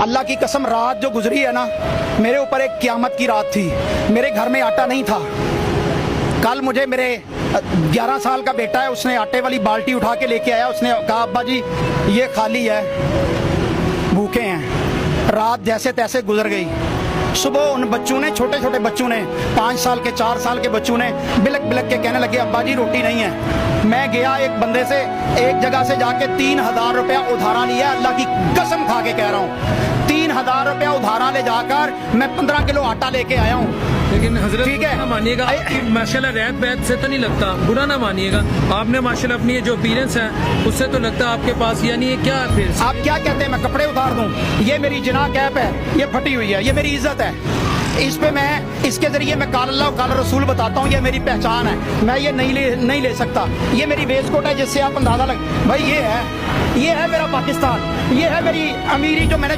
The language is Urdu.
اللہ کی قسم رات جو گزری ہے نا میرے اوپر ایک قیامت کی رات تھی. میرے گھر میں آٹا نہیں تھا. کل مجھے میرے 11 سال کا بیٹا ہے, اس نے آٹے والی بالٹی اٹھا کے لے کے آیا. اس نے کہا ابا جی یہ خالی ہے, بھوکے ہیں. رات جیسے تیسے گزر گئی. صبح ان بچوں نے, چھوٹے چھوٹے بچوں نے, 5 سال کے 4 سال کے بچوں نے بلک بلک کے کہنے لگے ابا جی روٹی نہیں ہے. میں گیا ایک بندے سے, ایک جگہ سے جا کے 3000 روپیہ ادھارا لیا. اللہ کی قسم کھا کے کہہ رہا ہوں 3000 روپیہ ادھارا لے جا کر میں 15 کلو آٹا لے کے آیا ہوں. لیکن حضرت ٹھیک ہے, نہ مانیے گا, ماشاءاللہ ریت بیت سے تو نہیں لگتا, برا نہ مانیے گا, آپ نے ماشاءاللہ اپنی جو اپیرنس ہے اس سے تو لگتا ہے آپ کے پاس, یعنی یہ کیا پھر آپ کیا کہتے ہیں میں کپڑے اتار دوں؟ یہ میری جناح کیپ ہے, یہ پھٹی ہوئی ہے, یہ میری عزت ہے. اس پہ میں اس کے ذریعے میں قال اللہ و قال رسول بتاتا ہوں, یہ میری پہچان ہے, میں یہ نہیں لے سکتا. یہ میری ویس کوٹ ہے جس سے آپ اندازہ لگ, بھائی یہ ہے میرا پاکستان, یہ ہے میری امیری جو میں نے